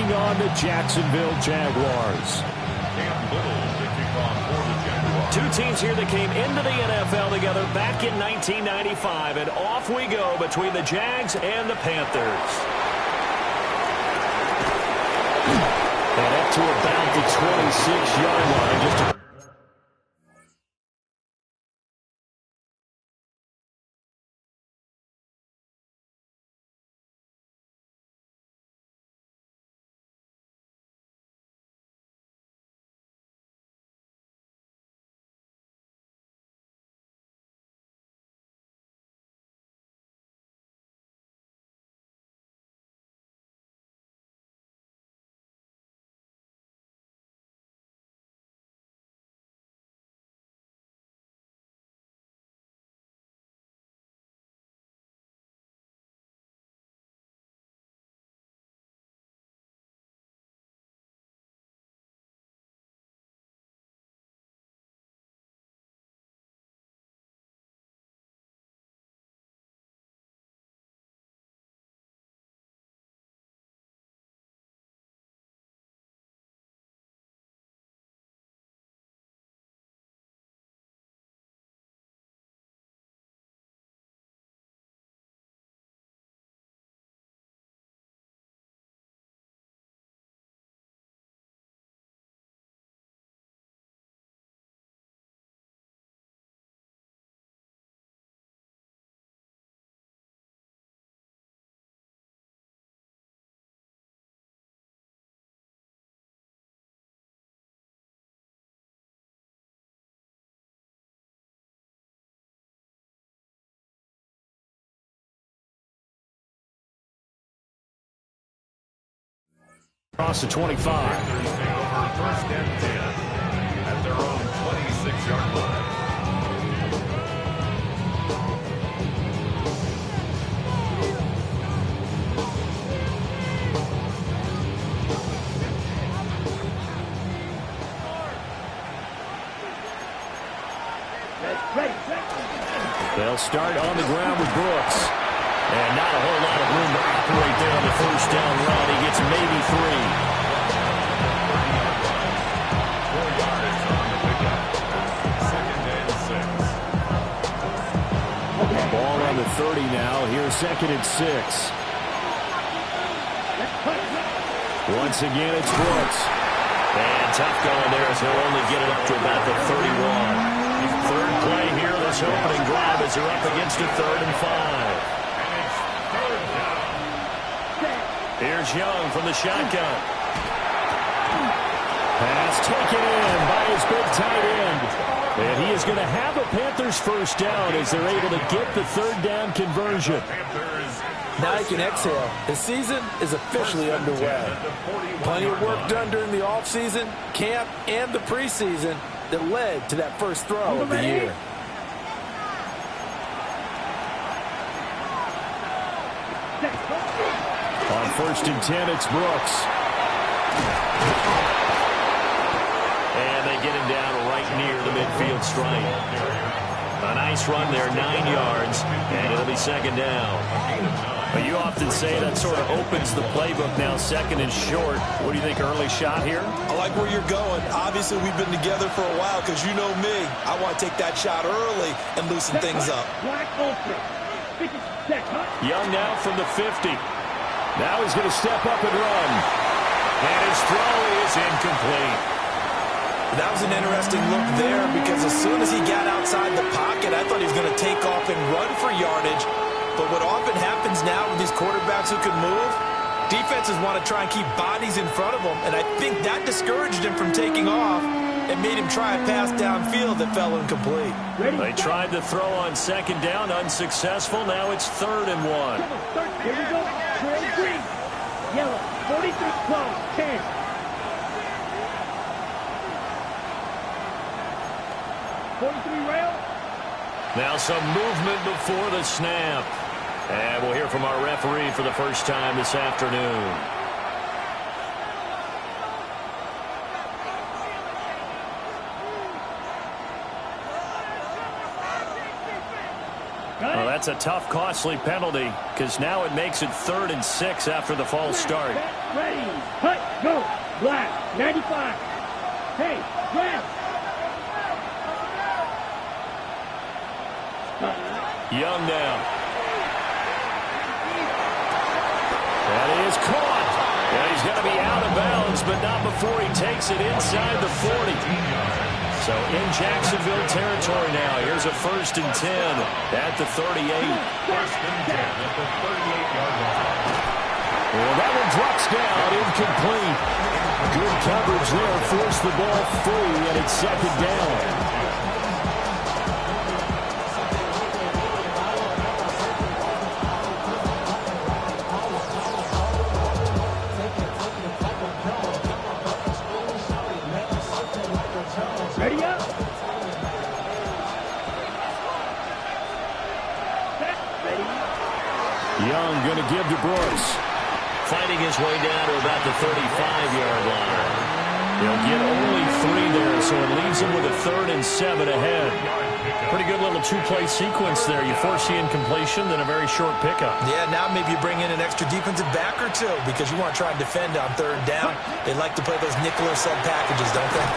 taking on the Jacksonville Jaguars. Two teams here that came into the NFL together back in 1995, and off we go between the Jags and the Panthers. And up to about the 26-yard line. Just a across the 25. First and 10 at their own 26-yard line. They'll start on the ground with Brooks. And not a whole lot of room to operate there on the first down run. He gets maybe 3. 4 yards on the pickup. Second and 6. Ball on the 30 now. Here's second and 6. Once again, it's Brooks. And tough going there as he'll only get it up to about the 31. Third play here, this opening drive as they're up against a 3rd and 5. Here's Young from the shotgun. Pass taken in by his big tight end. And he is going to have a Panthers first down as they're able to get the 3rd down conversion. Now you can exhale. The season is officially underway. Plenty of work done during the offseason, camp, and the preseason that led to that first throw of the year. On 1st and 10, it's Brooks. And they get him down right near the midfield stripe. A nice run there, 9 yards, and it'll be second down. But you often say that sort of opens the playbook now, 2nd and short. What do you think, early shot here? I like where you're going. Obviously, we've been together for a while because you know me. I want to take that shot early and loosen things up. Young now from the 50. Now he's going to step up and run. And his throw is incomplete. That was an interesting look there because as soon as he got outside the pocket, I thought he was going to take off and run for yardage. But what often happens now with these quarterbacks who can move, defenses want to try and keep bodies in front of them, and I think that discouraged him from taking off and made him try a pass downfield that fell incomplete. They tried to throw on 2nd down, unsuccessful. Now it's 3rd and 1. Here we go. Green. Yellow. 43 close. 10. Now some movement before the snap. And we'll hear from our referee for the first time this afternoon. Well, That's a tough, costly penalty because now it makes it 3rd and 6 after the false start. Ready, hut, go. Black, 95. Hey, grab. Young now. That is caught. And he's going to be out of bounds, but not before he takes it inside the 40. So in Jacksonville territory now. Here's a 1st and 10 at the 38. 1st and 10 at the 38-yard line. Well, that one drops down, incomplete. Good coverage there, forced the ball free, and it's 2nd down. Ready up. Ready. Young going to give to Brooks. Fighting his way down to about the 35-yard line. He'll get only 3 there, so it leaves him with a 3rd and 7 ahead. Pretty good little 2-play sequence there. You force the incompletion, then a very short pickup. Yeah, now maybe you bring in an extra defensive back or two because you want to try and defend on 3rd down. They like to play those nickel or sub packages, don't they?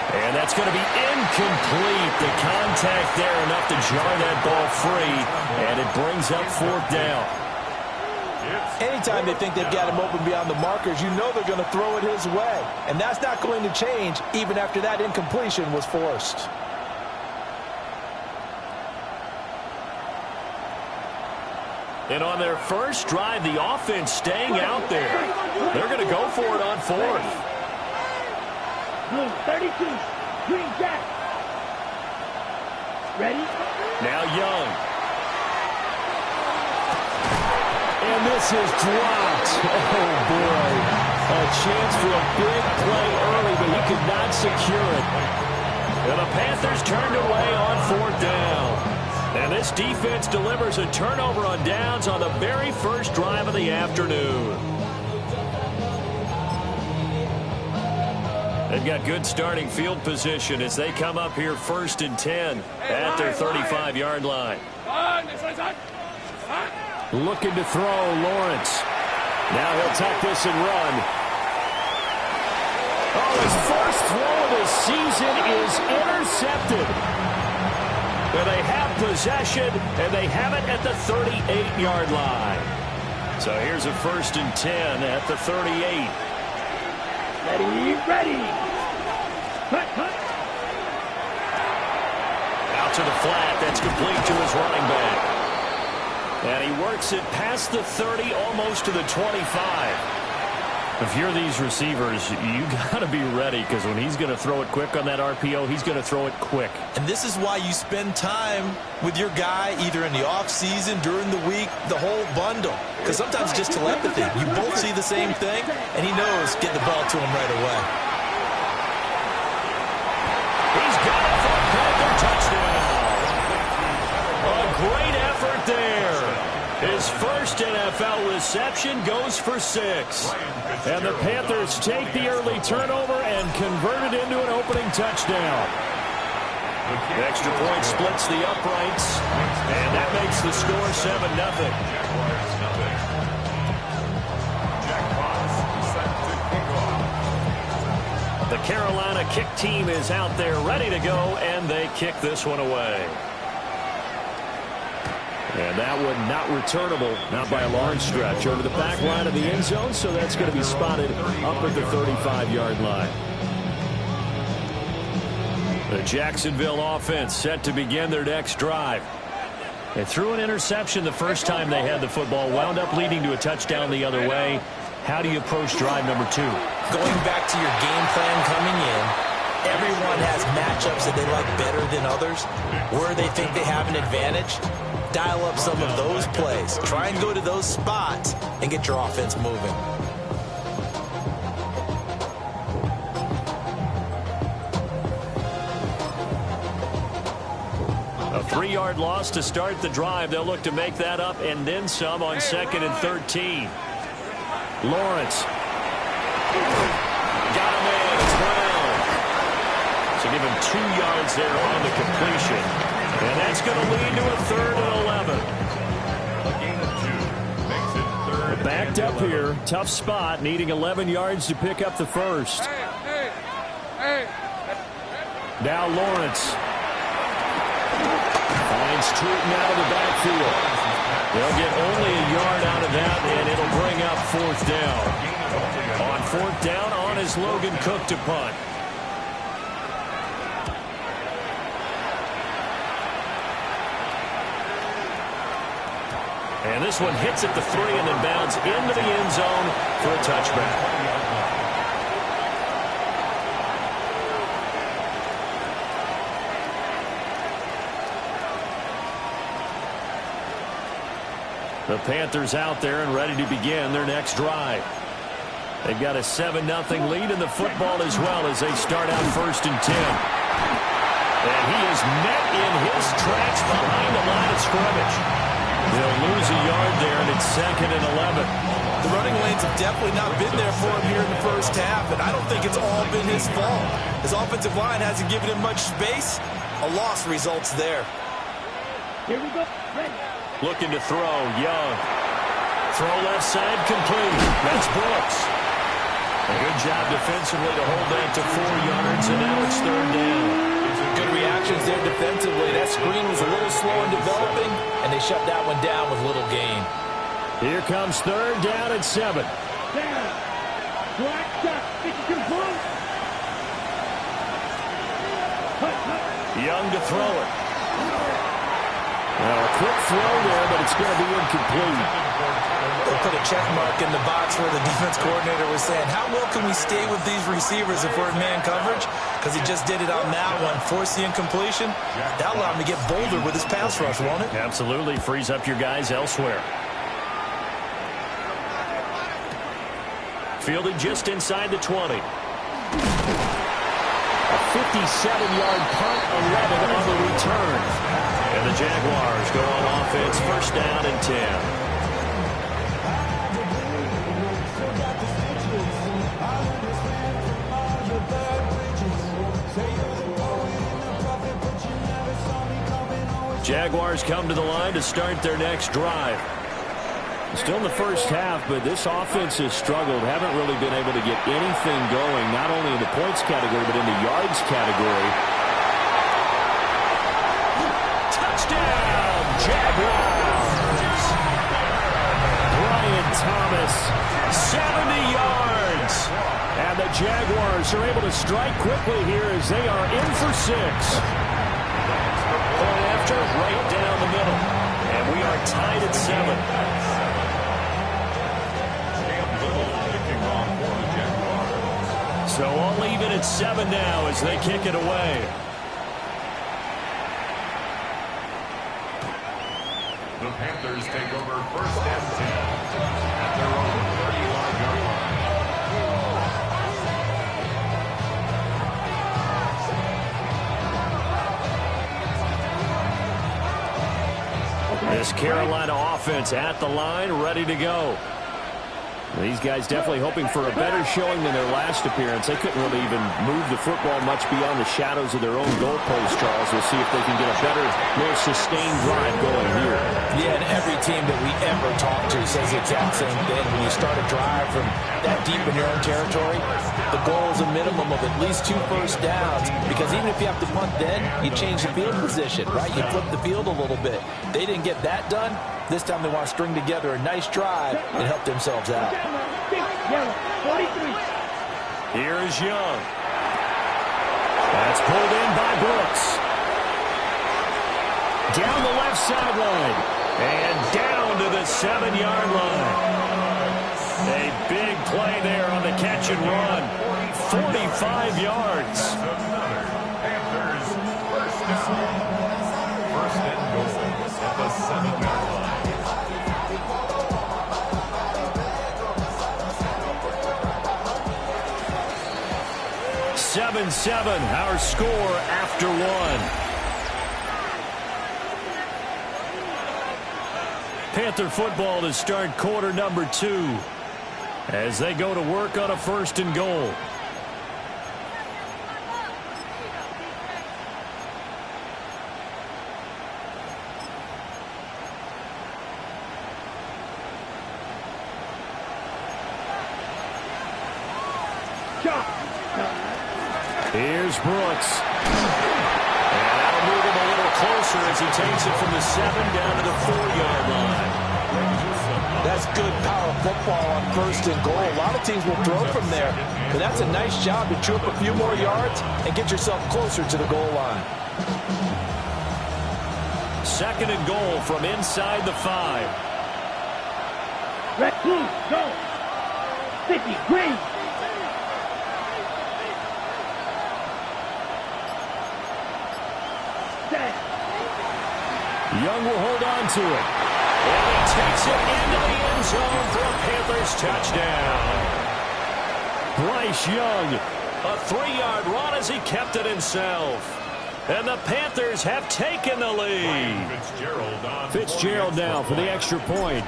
And that's going to be incomplete. The contact there enough to jar that ball free, and it brings up 4th down. Anytime they think they've got him open beyond the markers, you know they're going to throw it his way. And that's not going to change even after that incompletion was forced. And on their first drive, the offense staying out there. They're going to go for it on 4th. Blue, 32. Green Jack. Ready? Now Young. And this is dropped. Oh, boy. A chance for a big play early, but he could not secure it. And the Panthers turned away on 4th down. And this defense delivers a turnover on downs on the very first drive of the afternoon. They've got good starting field position as they come up here 1st and 10 at their 35-yard line. Looking to throw, Lawrence. Now he'll tuck this and run. Oh, his first throw of the season is intercepted. Well, they have possession, and they have it at the 38-yard line. So here's a 1st and 10 at the 38. Ready, ready. Hut, hut. Out to the flat. That's complete to his running back. And he works it past the 30, almost to the 25. If you're these receivers, you got to be ready because when he's going to throw it quick on that RPO, he's going to throw it quick. And this is why you spend time with your guy either in the offseason, during the week, the whole bundle. Because sometimes it's just telepathy. You both see the same thing, and he knows get the ball to him right away. He's got it for a Panther touchdown. A great effort there. His first NFL reception goes for 6. And the Panthers take the early turnover and convert it into an opening touchdown. The extra point splits the uprights, and that makes the score 7-0. The Carolina kick team is out there ready to go, and they kick this one away. And that one not returnable, not by a large stretch. Over the back line of the end zone, so that's going to be spotted up at the 35-yard line. The Jacksonville offense set to begin their next drive. They threw an interception the first time they had the football, wound up leading to a touchdown the other way. How do you approach drive number 2? Going back to your game plan coming in, everyone has matchups that they like better than others. Where they think they have an advantage, dial up some of those plays. Try and go to those spots and get your offense moving. A 3-yard loss to start the drive. They'll look to make that up and then some on 2nd and 13. Lawrence. Got him in. It's Brown. So give him 2 yards there on the completion. And that's going to lead to a 3rd and 11. backed up here. Tough spot, needing 11 yards to pick up the first. Now Lawrence. Finds Truton out of the backfield. They'll get only a yard out of that, and it'll bring up fourth down. On fourth down, on is Logan Cook to punt. And this one hits at the 3 and then bounds into the end zone for a touchback. The Panthers out there and ready to begin their next drive. They've got a 7-0 lead in the football as well as they start out 1st and 10. And he is met in his tracks behind the line of scrimmage. They'll lose a yard there, and it's 2nd and 11. The running lanes have definitely not been there for him here in the first half, and I don't think it's all been his fault. His offensive line hasn't given him much space. A loss results there. Here we go. Ready. Looking to throw, Young. Throw left side complete. That's Brooks. A good job defensively to hold that to 4 yards, and now it's 3rd down. Good reactions there defensively. That screen was a little slow in developing, and they shut that one down with little gain. Here comes 3rd down and 7. Down. Black shot. It's complete. Young to throw it. Well, a quick throw there, but it's going to be incomplete. They put a check mark in the box where the defense coordinator was saying, how well can we stay with these receivers if we're in man coverage? Because he just did it on that one. Force the incompletion. That allowed him to get bolder with his pass rush, won't it? Absolutely. Frees up your guys elsewhere. Fielded just inside the 20. A 57-yard punt, 11 on the return. And the Jaguars go on offense, 1st down and 10. Jaguars come to the line to start their next drive. Still in the first half, but this offense has struggled. Haven't really been able to get anything going, not only in the points category, but in the yards category. Touchdown, Jaguars! Brian Thomas, 70 yards. And the Jaguars are able to strike quickly here as they are in for 6. Point after, right down the middle. And we are tied at 7. So all even at 7 now as they kick it away. The Panthers take over 1st and 10 at their own 35-yard line. This Carolina offense at the line, ready to go. These guys definitely hoping for a better showing than their last appearance. They couldn't really even move the football much beyond the shadows of their own goalpost, Charles. We'll see if they can get a better, more sustained drive going here. Yeah, and every team that we ever talk to says the exact same thing. When you start a drive from that deep in your own territory, the goal is a minimum of at least 2 first downs, because even if you have to punt then, you change the field position, right? You flip the field a little bit. They didn't get that done. This time they want to string together a nice drive and help themselves out. Here is Young. That's pulled in by Brooks. Down the left sideline. And down to the 7-yard line. A big play there on the catch and run. 45 yards. Panthers, 1st down. 1st and goal at the 7-yard line. 7-7, our score after 1. Panther football to start quarter number 2 as they go to work on a 1st and goal. Here's Brooks. And that'll move him a little closer as he takes it from the 7 down to the 4-yard line. That's good power football on 1st and goal. A lot of teams will throw from there, but that's a nice job to chew up a few more yards and get yourself closer to the goal line. 2nd and goal from inside the 5. Red, blue, go. 50, green. Set. Young will hold on to it. And he takes it into the end zone for a Panthers touchdown. Bryce Young, a 3-yard run as he kept it himself. And the Panthers have taken the lead. Fitzgerald now for the extra point.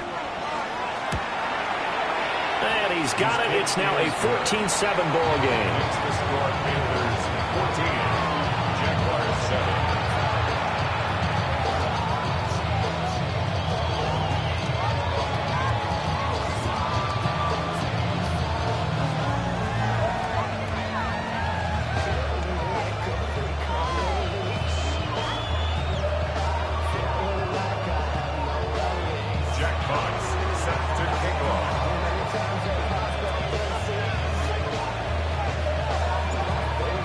And he's got it. It's now a 14-7 ball game. The score, Panthers 14, Jaguars 7.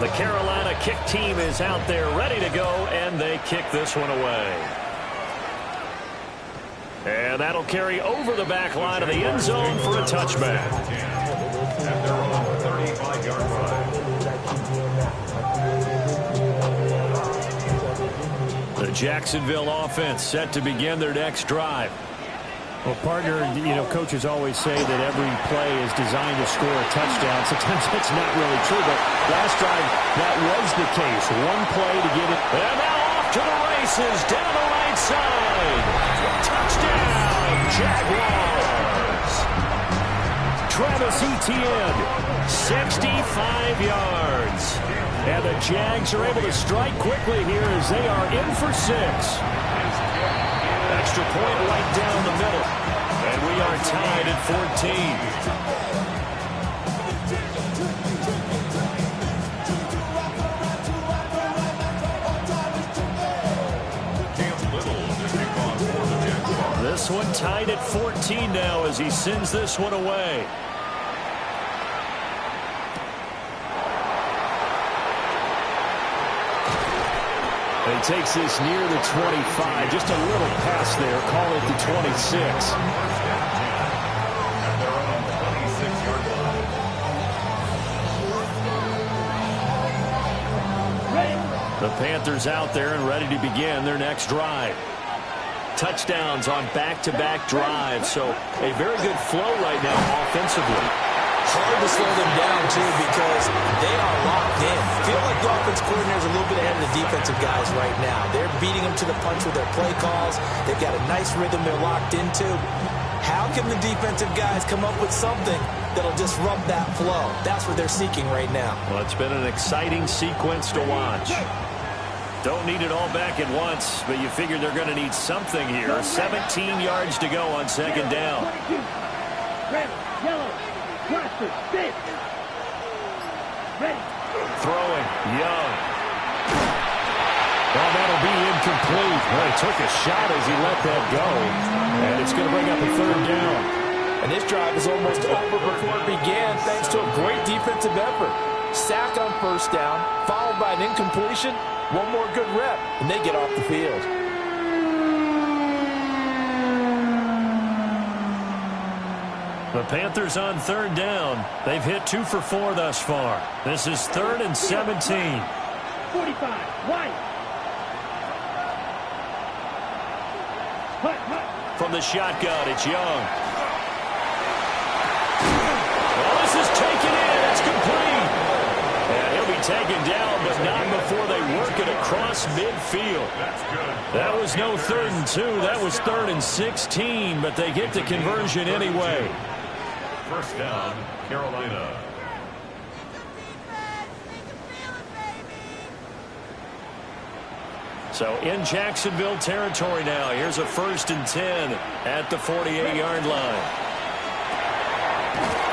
The Carolina kick team is out there ready to go, and they kick this one away. And that'll carry over the back line of the end zone for a touchback. And they're on the 35-yard line. The Jacksonville offense set to begin their next drive. Well, partner, coaches always say that every play is designed to score a touchdown. Sometimes that's not really true, but last drive, that was the case. One play to get it. And now off to the races, down the right side. Touchdown, Jaguars. Travis Etienne, 65 yards. And the Jags are able to strike quickly here as they are in for 6. Extra point right down the middle. And we are tied at 14. This one tied at 14 now as he sends this one away. He takes this near the 25. Just a little pass there. Call it the 26. And they're on the 26-yard line. The Panthers out there and ready to begin their next drive. Touchdowns on back-to-back drives, so a very good flow right now offensively. Hard to slow them down, too, because they are locked in. Feel like the offense coordinator is a little bit ahead of the defensive guys right now. They're beating them to the punch with their play calls. They've got a nice rhythm they're locked into. How can the defensive guys come up with something that'll disrupt that flow? That's what they're seeking right now. Well, it's been an exciting sequence to watch. Don't need it all back at once, but you figure they're going to need something here. 17 yards to go on 2nd down. Red, yellow, cluster, 6. Ready. Throwing, Young. Well, that'll be incomplete. Well, he took a shot as he let that go. And it's going to bring up a 3rd down. And this drive is almost over before it began thanks to a great defensive effort. Sack on 1st down, followed by an incompletion. One more good rep, and they get off the field. The Panthers on 3rd down. They've hit 2 for 4 thus far. This is 3rd and 17. 45, White. Hut, hut. From the shotgun, it's Young. Well, this is taken in. It's complete. And he'll be taken down, but not before they work it across midfield. That's good. That was no 3rd and 2. That was 3rd and 16, but they get the conversion anyway. 1st down, Carolina. So in Jacksonville territory now. Here's a 1st and 10 at the 48-yard line.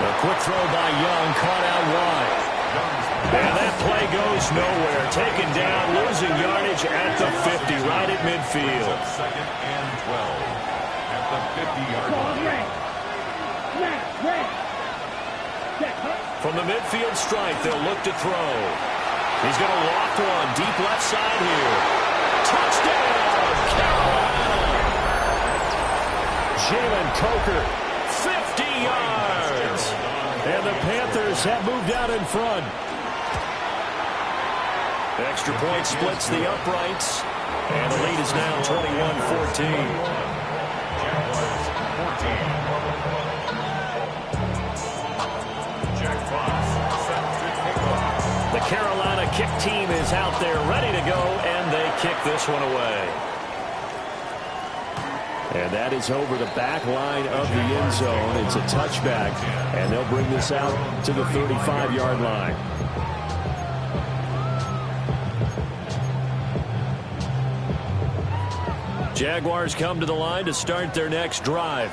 A quick throw by Young, caught out wide. goes nowhere. Taken down, losing yardage at the 50, right at midfield. Second and 12 at the 50-yard line. From the midfield stripe, they'll look to throw. He's going to loft one deep left side here. Touchdown, Carolina! Jalen Coker, 50 yards. And the Panthers have moved out in front. Extra point splits the uprights. And the lead is now 21-14. The Carolina kick team is out there ready to go, and they kick this one away. And that is over the back line of the end zone. It's a touchback, and they'll bring this out to the 35-yard line. Jaguars come to the line to start their next drive.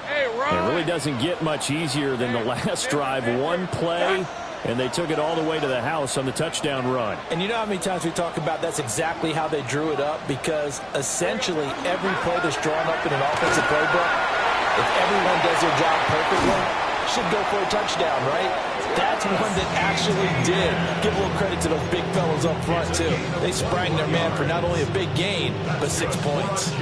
It really doesn't get much easier than the last drive. One play, and they took it all the way to the house on the touchdown run. And you know how many times we talk about that's exactly how they drew it up, because essentially every play that's drawn up in an offensive playbook, if everyone does their job perfectly, should go for a touchdown, right? That's one that actually did. Give a little credit to those big fellas up front, too. They sprang their man for not only a big gain, but 6 points.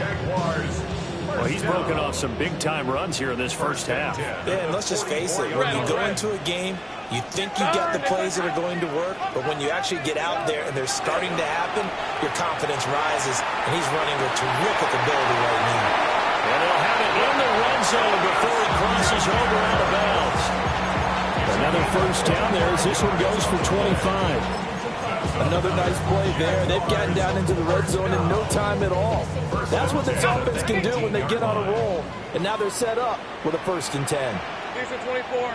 Well, he's broken off some big-time runs here in this first half. Yeah, and let's just face it. When you go into a game, you think you got the plays that are going to work, but when you actually get out there and they're starting to happen, your confidence rises, and he's running with terrific ability right now. And they'll have it in the red zone before he crosses over out of bounds. Another first down there as this one goes for 25. Another nice play there. They've gotten down into the red zone in no time at all. That's what this offense can do when they get on a roll. And now they're set up with a 1st and 10. Here's the 24.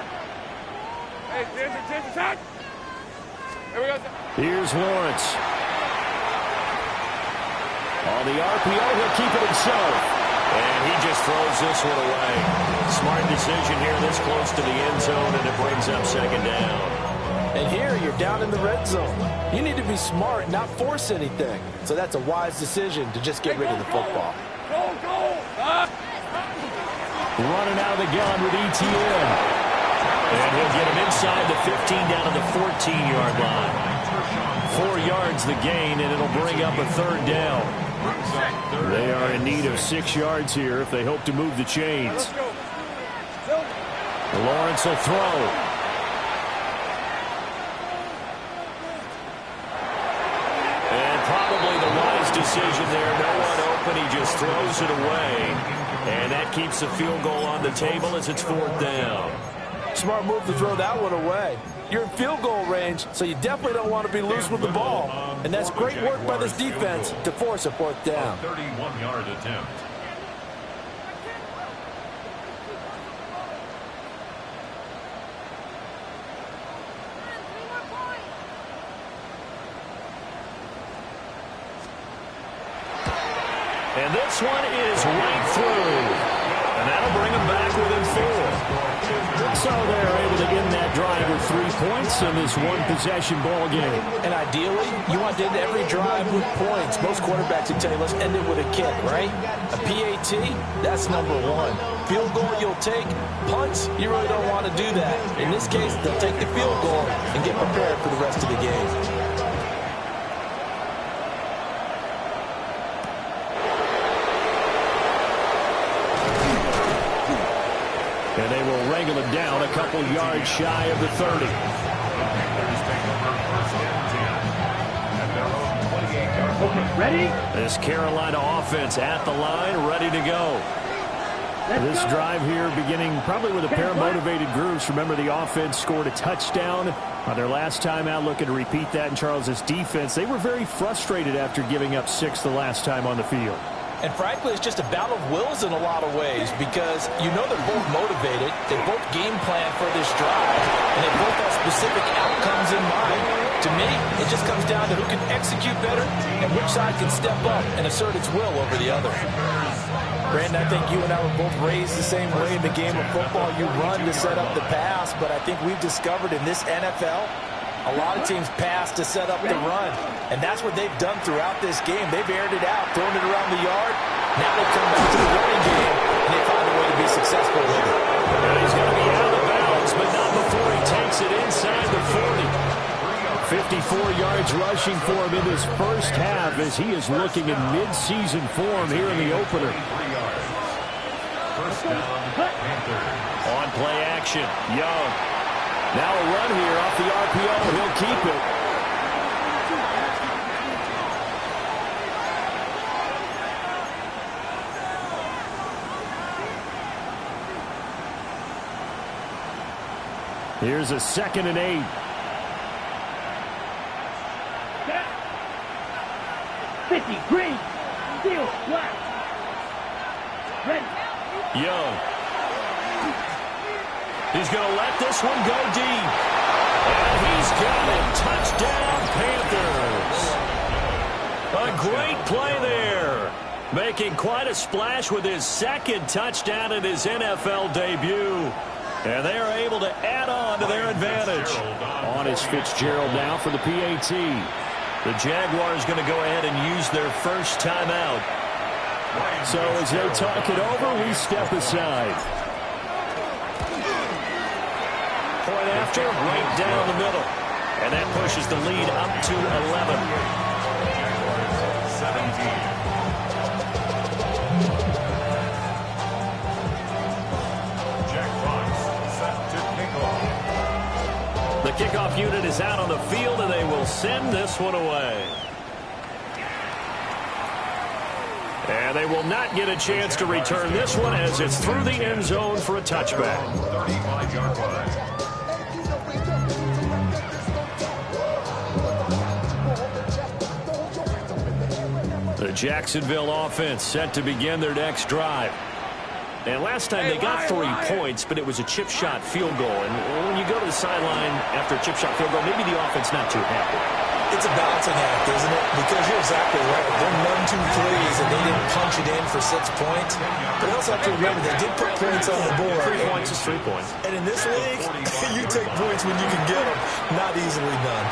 Hey, here's the attack. Here we go. Here's Lawrence. On the RPO, he'll keep it himself. And he just throws this one away. Smart decision here this close to the end zone, and it brings up 2nd down. And here you're down in the red zone. You need to be smart, not force anything. So that's a wise decision to just get rid of the football. Go! Running out of the gun with ETN. And he'll get him inside the 15 down to the 14-yard line. 4 yards the gain, and it'll bring up a 3rd down. They are in need of 6 yards here if they hope to move the chains. Lawrence will throw. And probably the wise decision there. No one open. He just throws it away. And that keeps the field goal on the table as it's 4th down. Smart move to throw that one away. You're in field goal range, so you definitely don't want to be loose with the ball. And that's great work by this defense to force a 4th down. 31-yard attempt. And this one is right through. And that'll bring them back within 4. So they're able to end that drive with 3 points in this one-possession ball game. And ideally, you want to end every drive with points. Most quarterbacks would tell you, let's end it with a kick, right? A PAT, that's number 1. Field goal you'll take. Punts, you really don't want to do that. In this case, they'll take the field goal and get prepared for the rest of the game. And they will wrangle him down a couple yards shy of the 30. Ready? This Carolina offense at the line, ready to go. This drive here beginning probably with a pair of motivated groups. Remember, the offense scored a touchdown on their last time out, looking to repeat that in Charles's defense. They were very frustrated after giving up 6 the last time on the field. And frankly, it's just a battle of wills in a lot of ways, because you know they're both motivated, they both game plan for this drive, and they both have specific outcomes in mind. To me, it just comes down to who can execute better and which side can step up and assert its will over the other. Brandon, I think you and I were both raised the same way in the game of football. You run to set up the pass, but I think we've discovered in this NFL, A lot of teams pass to set up the run, and that's what they've done throughout this game. They've aired it out, thrown it around the yard. Now they come back to the running game, and they find a way to be successful with it. And he's going to be out of bounds, but not before he takes it inside the 40. 54 yards rushing for him in this first half as he is looking in mid-season form here in the opener. First down, Panthers. On play action, Young. Now a run here off the RPO. He'll keep it. Here's a 2nd and 8. Set. 50, green. Steel, black. Ready. Young. He's going to let this one go deep. And he's got it. Touchdown, Panthers. A great play there. Making quite a splash with his 2nd touchdown in his NFL debut. And they are able to add on to their advantage. On is Fitzgerald now for the PAT. The Jaguars going to go ahead and use their first timeout. So as they talk it over, we step aside. Point after, right down the middle. And that pushes the lead up to 11. 17. The kickoff unit is out on the field, and they will send this one away. And they will not get a chance to return this one as it's through the end zone for a touchback. 35-yard line. The Jacksonville offense set to begin their next drive. And last time they got 3 points, but it was a chip shot field goal. And when you go to the sideline after a chip shot field goal, maybe the offense not too happy. It's a balancing act, isn't it? Because you're exactly right. They're 1-2 threes, and they didn't punch it in for 6 points. But you also have to remember, they did put points on the board. 3 points is 3 points. And in this league, you take points when you can get them. Not easily done.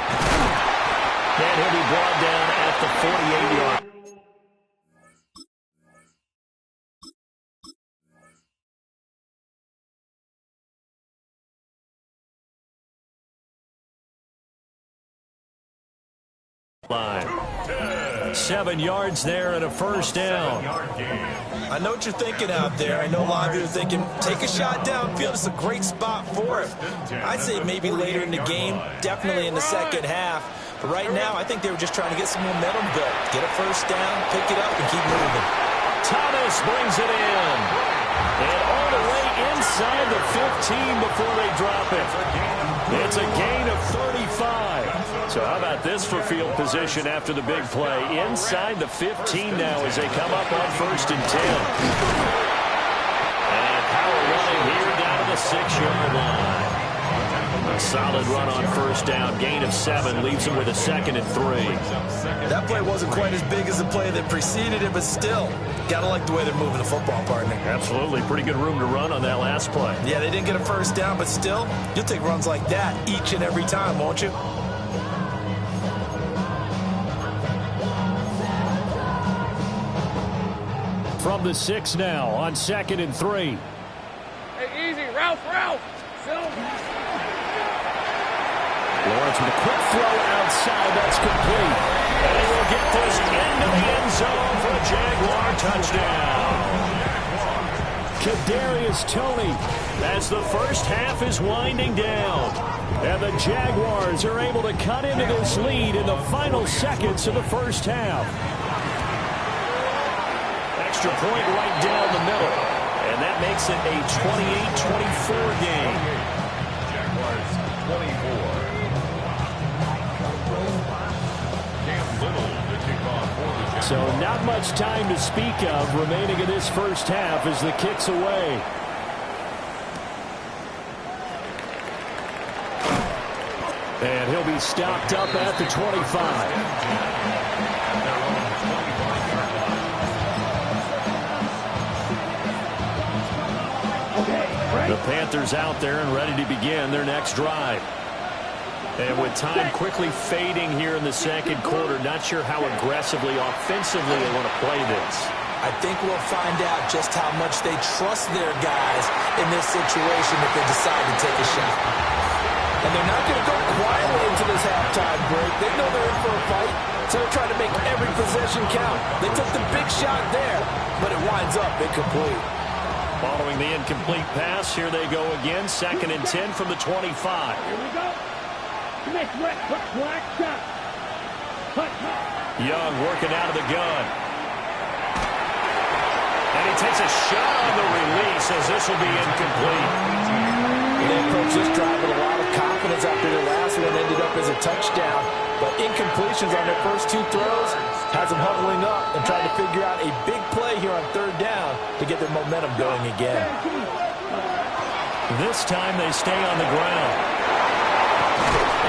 And he'll be brought down at the 48-yard. Line. 7 yards there and a first down. I know what you're thinking out there. I know a lot of you are thinking, take a shot downfield. It's a great spot for it. I'd say maybe later in the game, definitely in the second half. But right now, I think they were just trying to get some momentum built. Get a first down, pick it up, and keep moving. Thomas brings it in. And all the way inside the 15 before they drop it. It's a gain of 35. So how about this for field position after the big play? Inside the 15 now as they come up on 1st and 10. And power running here down to the 6-yard line. A solid run on first down. Gain of 7 leaves them with a 2nd and 3. That play wasn't quite as big as the play that preceded it, but still, gotta like the way they're moving the football, partner. Absolutely. Pretty good room to run on that last play. Yeah, they didn't get a first down, but still, you'll take runs like that each and every time, won't you? From the 6 now on 2nd and 3. Hey, easy. Ralph. Sit on. Lawrence with a quick throw outside. That's complete. And he will get this into the end zone for a Jaguar touchdown. Kadarius Toney as the first half is winding down. And the Jaguars are able to cut into this lead in the final seconds of the first half. Extra point right down the middle. And that makes it a 28-24 game. Jaguars 24. So not much time to speak of remaining in this first half as the kick's away. And he'll be stopped up at the 25. The Panthers out there and ready to begin their next drive. And with time quickly fading here in the second quarter, not sure how aggressively, offensively they want to play this. I think we'll find out just how much they trust their guys in this situation if they decide to take a shot. And they're not going to go quietly into this halftime break. They know they're in for a fight, so they're trying to make every possession count. They took the big shot there, but it winds up incomplete. Following the incomplete pass, here they go again. 2nd and 10 from the 25. Here we go. Next black shot. Young working out of the gun. And he takes a shot on the release as this will be incomplete. They approached this drive with a lot of confidence after their last one ended up as a touchdown. But incompletions on their first 2 throws has them huddling up and trying to figure out a big play here on 3rd down to get their momentum going again. This time they stay on the ground.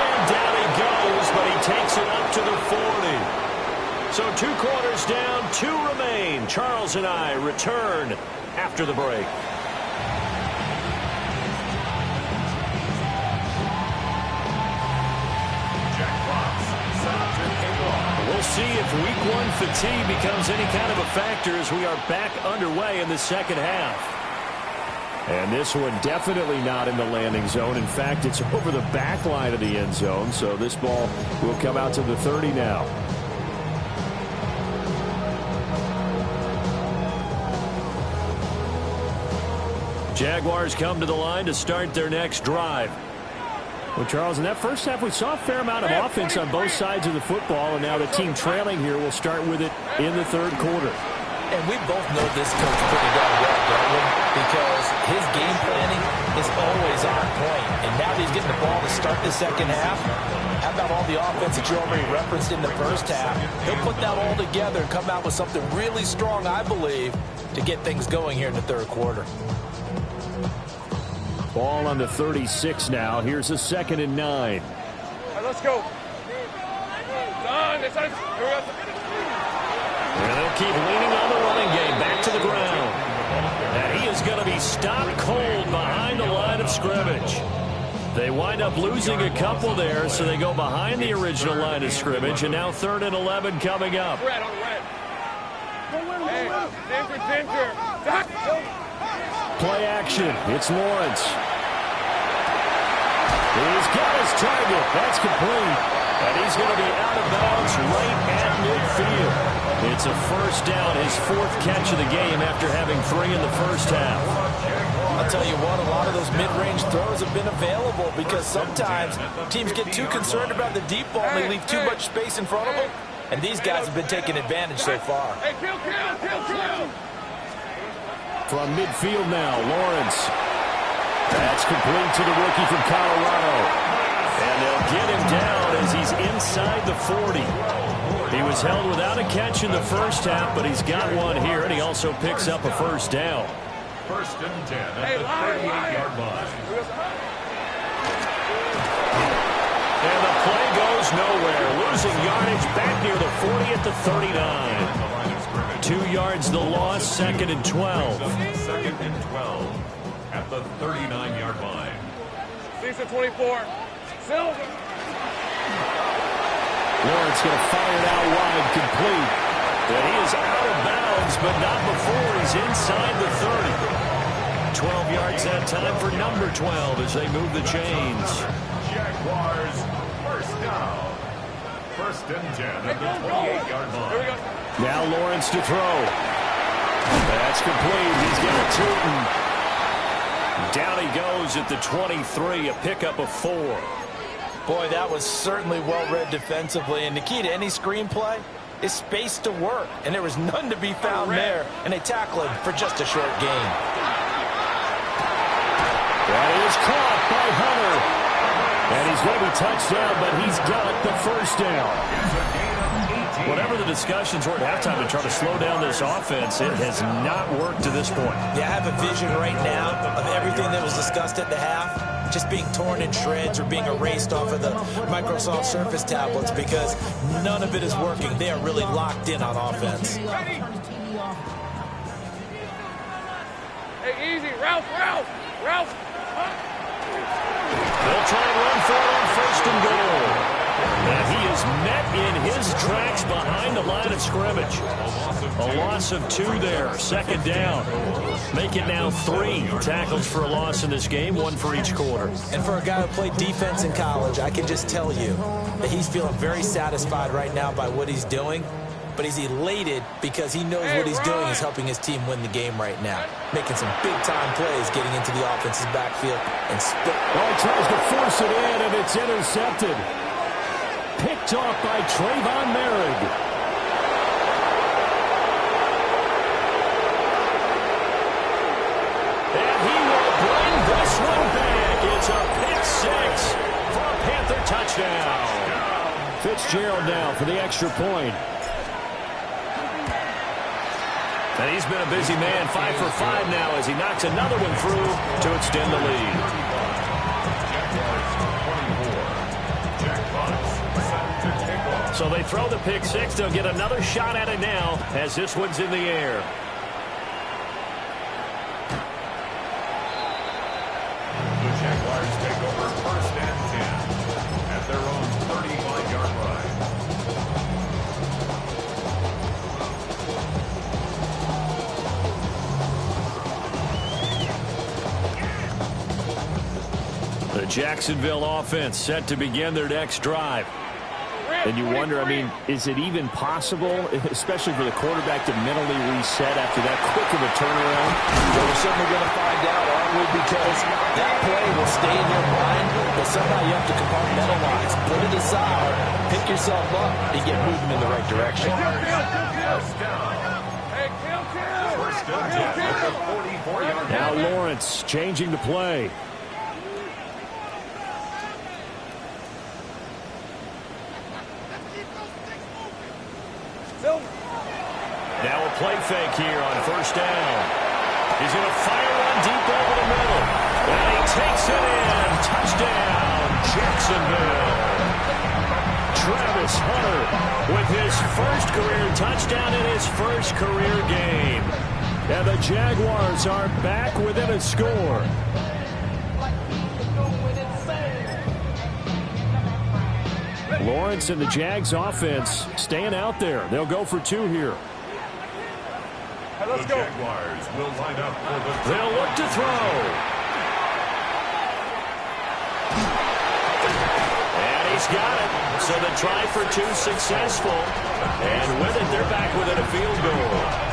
And down he goes, but he takes it up to the 40. So 2 quarters down, 2 remain. Charles and I return after the break. We'll see if Week 1 fatigue becomes any kind of a factor as we are back underway in the second half. And this one definitely not in the landing zone. In fact, it's over the back line of the end zone, so this ball will come out to the 30 now. Jaguars come to the line to start their next drive. Well, Charles, in that first half, we saw a fair amount of offense on both sides of the football, and now the team trailing here will start with it in the 3rd quarter. And we both know this coach pretty darn well, don't we? Because his game planning is always on point. And now that he's getting the ball to start the second half, how about all the offense that you already referenced in the first half? He'll put that all together and come out with something really strong, I believe, to get things going here in the 3rd quarter. Ball on the 36 now. Here's a 2nd and 9. All right, let's go. Done. Here we go. And they'll keep leaning on the running game. Back to the ground. And he is going to be stopped cold behind the line of scrimmage. They wind up losing a couple there, so they go behind the original line of scrimmage. And now 3rd and 11 coming up. Red on red. Hey, Ginger. Play action. It's Lawrence. He's got his target. That's complete. And he's going to be out of bounds right at midfield. It's a 1st down, his 4th catch of the game after having 3 in the first half. I'll tell you what, a lot of those mid-range throws have been available because sometimes teams get too concerned about the deep ball and they leave too much space in front of them. And these guys have been taking advantage so far. Hey, kill. From midfield now, Lawrence. That's complete to the rookie from Colorado. And they'll get him down as he's inside the 40. He was held without a catch in the first half, but he's got one here, and he also picks up a 1st down. 1st and 10 at the 38-yard line. And the play goes nowhere. Losing yardage back near the 40 at the 39. 2 yards the loss, 2nd and 12. 2nd and 12 at the 39-yard line. Lisa 24. Silver. Lawrence going to fire it out wide, complete. And he is out of bounds, but not before he's inside the 30. 12 yards that time for number 12 as they move the chains. Jaguars, 1st down. 1st and 10 at the 28-yard line. Now Lawrence to throw. That's complete. He's got a Tootin. Down he goes at the 23, a pickup of 4. Boy, that was certainly well-read defensively. And the key to any screenplay is space to work. And there was none to be found there. And they tackled him for just a short gain. That is caught by Hunter. And he's going to be touched down, but he's got the 1st down. Whatever the discussions were at halftime to try to slow down this offense, it has not worked to this point. Yeah, I have a vision right now of everything that was discussed at the half just being torn in shreds or being erased off of the Microsoft Surface tablets because none of it is working. They are really locked in on offense. Hey, easy. Ralph. They'll try and run for it on first and goal. And he is met in his tracks behind the line of scrimmage. A loss of 2 there, second down. Make it now 3 tackles for a loss in this game, 1 for each quarter. And for a guy who played defense in college, I can just tell you that he's feeling very satisfied right now by what he's doing. But he's elated because he knows what he's doing is helping his team win the game right now. Making some big-time plays, getting into the offense's backfield and split. Oh, he tries to force it in, and it's intercepted. Picked off by Trayvon Merrick. And he will bring this one back. It's a pick 6 for a Panther touchdown. Fitzgerald now for the extra point. And he's been a busy man, 5 for 5 now as he knocks another one through to extend the lead. So they throw the pick 6. They'll get another shot at it now as this one's in the air. The Jaguars take over first and 10 at their own 35-yard line. The Jacksonville offense set to begin their next drive. And you wonder, I mean, is it even possible, especially for the quarterback, to mentally reset after that quick of a turnaround? Well, we're certainly going to find out, aren't we? Because that play will stay in your mind, but somehow you have to compartmentalize. Put it aside, pick yourself up, and get moving in the right direction. First down. First and 10 at the 44-yard line. Now Lawrence changing the play. Now a play fake here on first down. He's going to fire one deep over the middle. And he takes it in. Touchdown, Jacksonville. Travis Hunter with his first career touchdown in his first career game. And the Jaguars are back within a score. Lawrence and the Jags offense staying out there. They'll go for 2 here. The Jaguars will line up for the... They'll look to throw. And he's got it. So the try for 2 successful. And with it, they're back within a field goal.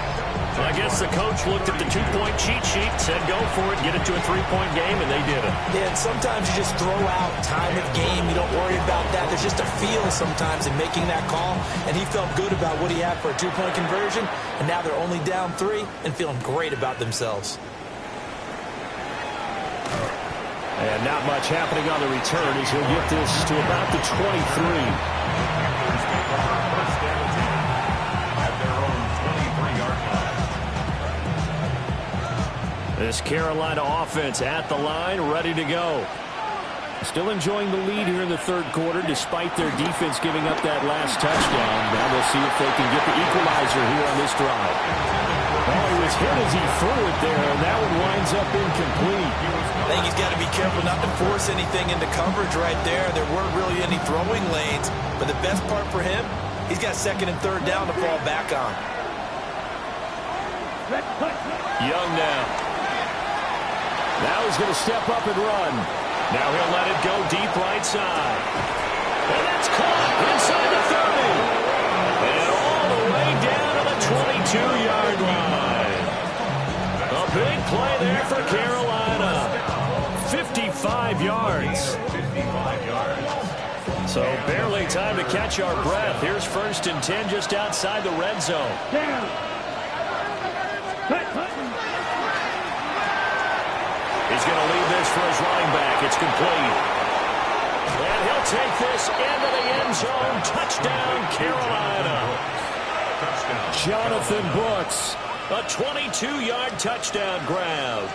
I guess the coach looked at the 2-point cheat sheet, said go for it, get it to a 3-point game, and they did it. Yeah, and sometimes you just throw out time of game. You don't worry about that. There's just a feel sometimes in making that call, and he felt good about what he had for a 2-point conversion, and now they're only down 3 and feeling great about themselves. And not much happening on the return as he'll get this to about the 23. This Carolina offense at the line, ready to go. Still enjoying the lead here in the third quarter, despite their defense giving up that last touchdown. Now we'll see if they can get the equalizer here on this drive. Oh, he was hit as he threw it there, and that one winds up incomplete. I think he's got to be careful not to force anything into coverage right there. There weren't really any throwing lanes, but the best part for him, he's got second and third down to fall back on. Young now. Now he's going to step up and run. Now he'll let it go deep right side. And that's caught inside the 30. And all the way down to the 22-yard line. A big play there for Carolina. 55 yards. So barely time to catch our breath. Here's first and 10 just outside the red zone. He's going to leave this for his running back. It's complete. And he'll take this into the end zone. Touchdown, Carolina. Jonathan Brooks. A 22-yard touchdown grab.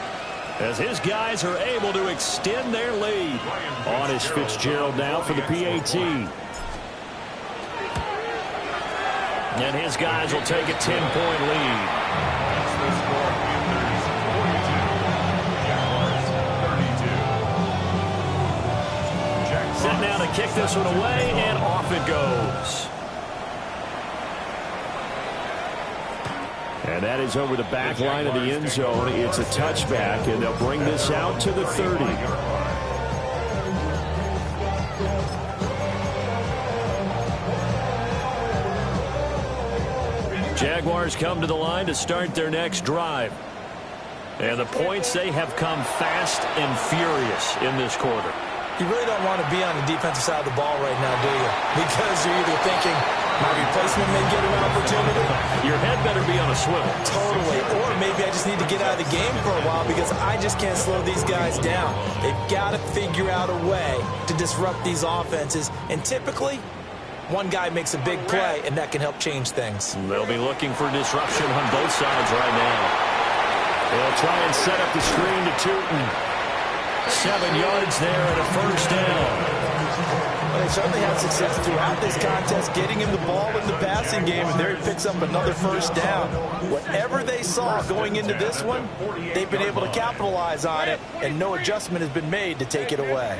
As his guys are able to extend their lead. On is Fitzgerald now for the PAT. And his guys will take a 10-point lead. going to kick this one away, and off it goes. And that is over the back line of the end zone. It's a touchback, and they'll bring this out to the 30. Jaguars come to the line to start their next drive. And the points, they have come fast and furious in this quarter. You really don't want to be on the defensive side of the ball right now, do you? Because you're either thinking, my replacement may get an opportunity. Your head better be on a swivel. Totally. Or maybe I just need to get out of the game for a while because I just can't slow these guys down. They've got to figure out a way to disrupt these offenses. And typically, one guy makes a big play, and that can help change things. They'll be looking for disruption on both sides right now. They'll try and set up the screen to Tootin. 7 yards there and a first down. Well, they certainly had success throughout this contest, getting him the ball in the passing game, and there he picks up another first down. Whatever they saw going into this one, they've been able to capitalize on it, and no adjustment has been made to take it away.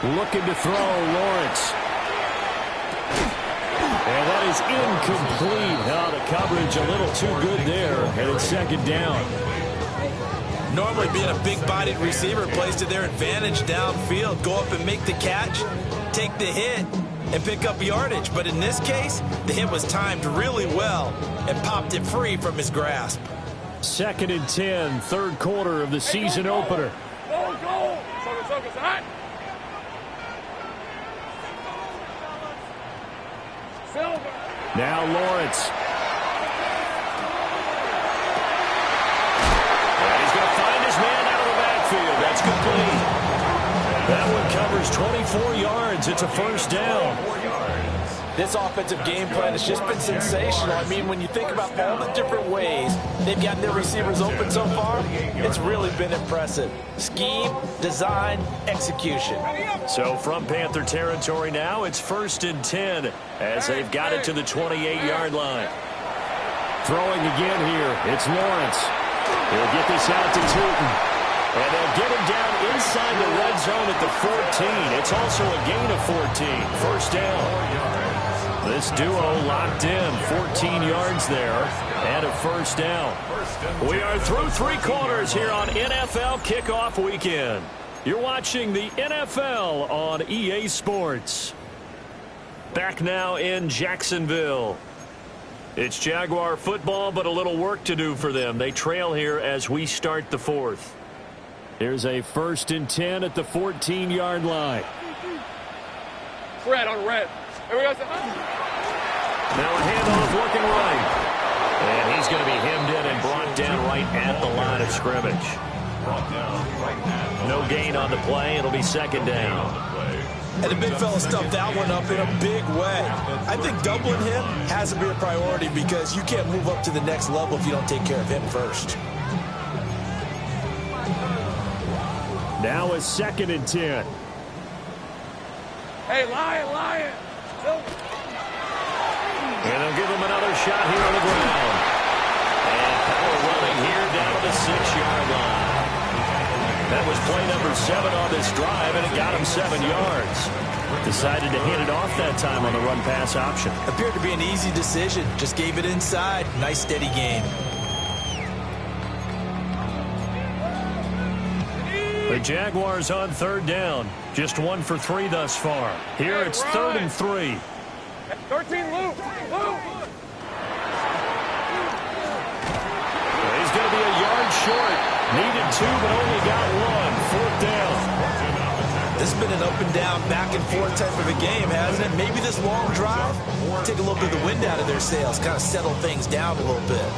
Looking to throw, Lawrence. And that is incomplete. Now the coverage a little too good there, and it's second down. Normally being a big-bodied receiver plays to their advantage downfield. Go up and make the catch, take the hit, and pick up yardage. But in this case, the hit was timed really well and popped it free from his grasp. 2nd and 10, third quarter of the season opener. Go! Now Lawrence. And he's going to find his man out of the backfield. That's complete. That one covers 24 yards. It's a first down. This offensive game plan has just been sensational. I mean, when you think about all the different ways they've gotten their receivers open so far, it's really been impressive. Scheme, design, execution. So from Panther territory now, it's 1st and 10 as they've got it to the 28-yard line. Throwing again here, it's Lawrence. He'll get this out to Tootin. And they'll get him down inside the red zone at the 14. It's also a gain of 14. First down. This duo locked in, 14 yards there, and a first down. We are through 3 quarters here on NFL Kickoff Weekend. You're watching the NFL on EA Sports. Back now in Jacksonville. It's Jaguar football, but a little work to do for them. They trail here as we start the 4th. Here's a 1st and 10 at the 14-yard line. Red on red. Here we go. Now a handoff looking right. And he's going to be hemmed in and brought down right at the line of scrimmage. No gain on the play. It'll be second down. And the big fella stuffed that one up in a big way. I think doubling him has to be a priority because you can't move up to the next level if you don't take care of him first. Now a 2nd and 10. Hey, Lion. And they'll give him another shot here on the ground. And power running here down to the 6-yard line. That was play number 7 on this drive, and it got him 7 yards. Decided to hand it off that time on the run-pass option. Appeared to be an easy decision. Just gave it inside. Nice, steady game. The Jaguars on 3rd down. Just 1 for 3 thus far. Here it's 3rd and 3. 13, Lou. He's going to be a yard short. Needed 2, but only got 1. 4th down. This has been an up and down, back and forth type of a game, hasn't it? Maybe this long drive, take a little bit of the wind out of their sails, kind of settle things down a little bit.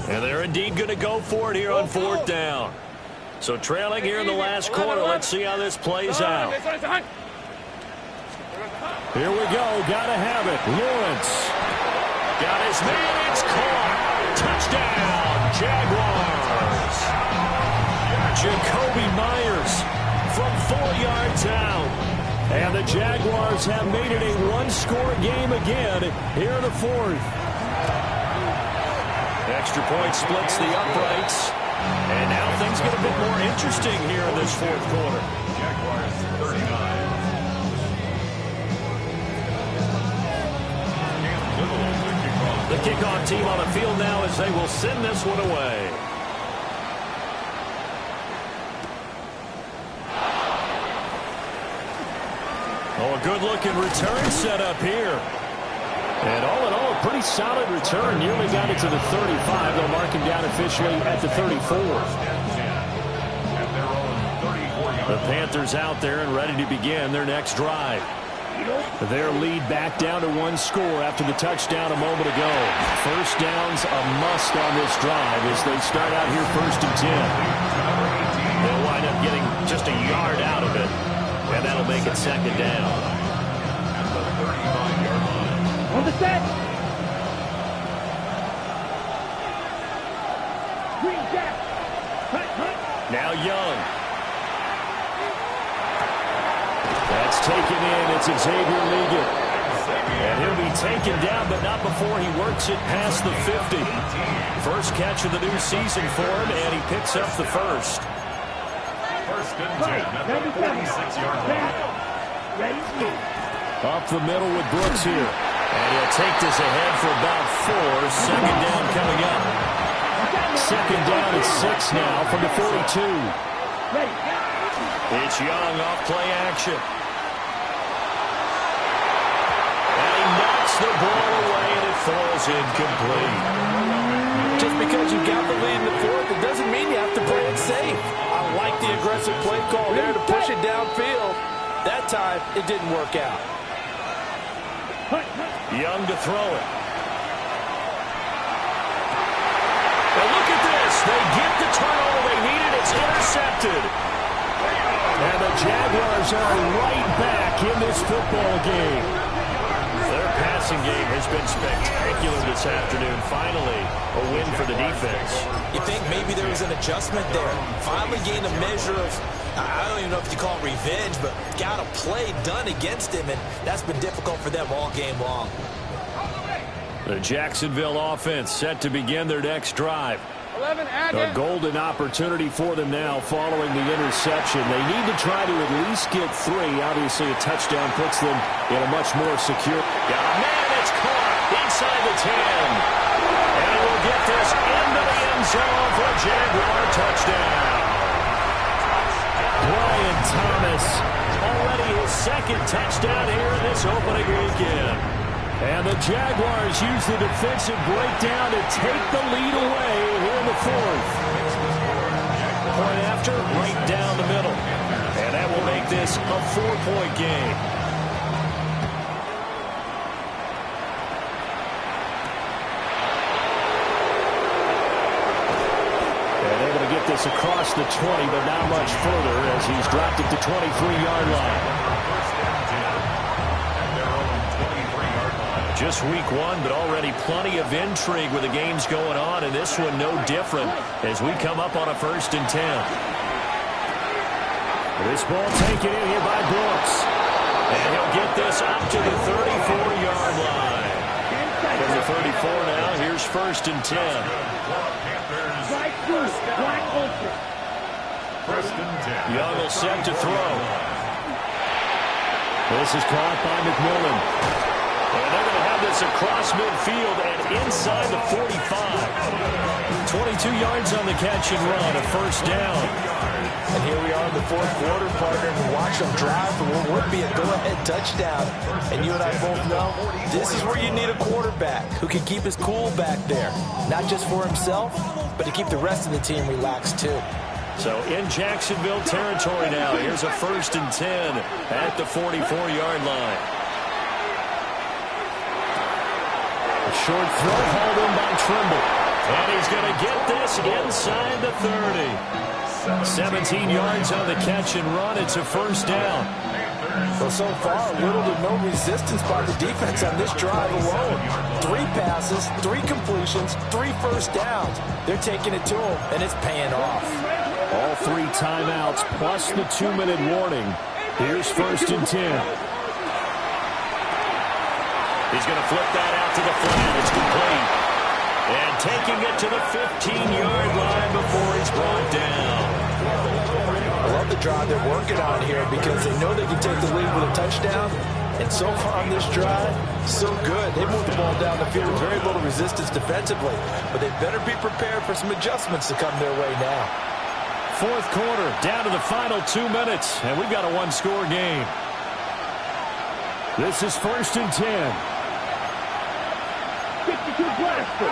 And they're indeed going to go for it here on 4th down. So trailing here in the last quarter. Let's see how this plays out. Here we go. Got to have it. Lawrence. Got his man. It's caught. Touchdown, Jaguars. Jacoby Myers from 4 yards out. And the Jaguars have made it a 1-score game again here in the 4th. extra point splits the uprights. And now things get a bit more interesting here in this fourth quarter. Jaguars 39. The kickoff team on the field now as they will send this one away. Oh, a good-looking return set up here. And all in all, a pretty solid return. Nearly got it to the 35. They'll mark him down officially at the 34. The Panthers out there and ready to begin their next drive. Their lead back down to one score after the touchdown a moment ago. First down's a must on this drive as they start out here first and 10. They'll wind up getting just a yard out of it, and that'll make it second down. On the set. Green Jack. Now Young. That's taken in. It's Xavier Ligon. And he'll be taken down, but not before he works it past the 50. First catch of the new season for him, and he picks up the first. First and 10 at the 46-yard line. Ready? Up the middle with Brooks here. And he'll take this ahead for about 4. Second down coming up. Second down at 6 now from the 42. Ready? It's Young off play action. And he knocks the ball away, and it falls incomplete. Just because you got the lead in the fourth, it doesn't mean you have to play it safe. I like the aggressive play call there to push it downfield. That time, it didn't work out. Young to throw it. And look at this. They get the turnover they needed. It's intercepted. And the Jaguars are right back in this football game. Their passing game has been spectacular this afternoon. Finally, a win for the defense. You think maybe there was an adjustment there. Finally gained a measure of, I don't even know if you call it revenge, but got a play done against him, and that's been difficult for them all game long. The Jacksonville offense set to begin their next drive. 11, A golden opportunity for them now following the interception. They need to try to at least get 3. Obviously, a touchdown puts them in a much more secure. Man, it's caught inside the 10. And he will get this into the end zone for a Jaguar touchdown. Brian Thomas, already his second touchdown here in this opening weekend. And the Jaguars use the defensive breakdown to take the lead away here in the fourth. Point after, right down the middle. And that will make this a 4-point game. And able to get this across the 20, but not much further as he's dropped it to 23-yard line. Just week 1, but already plenty of intrigue with the games going on, and this one no different as we come up on a first and 10. This ball taken in here by Brooks. And he'll get this up to the 34-yard line. From the 34 now, here's first and 10. Young will set to throw. This is caught by McMillan. And they're going to have this across midfield and inside the 45. 22 yards on the catch and run, a first down. And here we are in the fourth quarter, partner, and watch them drive for what would be a go-ahead touchdown. And you and I both know this is where you need a quarterback who can keep his cool back there. Not just for himself, but to keep the rest of the team relaxed too. So in Jacksonville territory now, here's a first and 10 at the 44-yard line. A short throw hauled in by Trimble. And he's going to get this inside the 30. 17 yards on the catch and run. It's a first down. Well, so far, little to no resistance by the defense on this drive alone. 3 passes, 3 completions, 3 first downs. They're taking it to him, and it's paying off. All 3 timeouts plus the 2-minute warning. Here's first and 10. He's going to flip that out to the flat. It's complete. And taking it to the 15-yard line before he's brought down. I love the drive they're working on here because they know they can take the lead with a touchdown. And so far on this drive, so good. They moved the ball down the field with very little resistance defensively. But they better be prepared for some adjustments to come their way now. Fourth quarter, down to the final 2 minutes, and we've got a one-score game. This is 1st and 10. 52 blaster.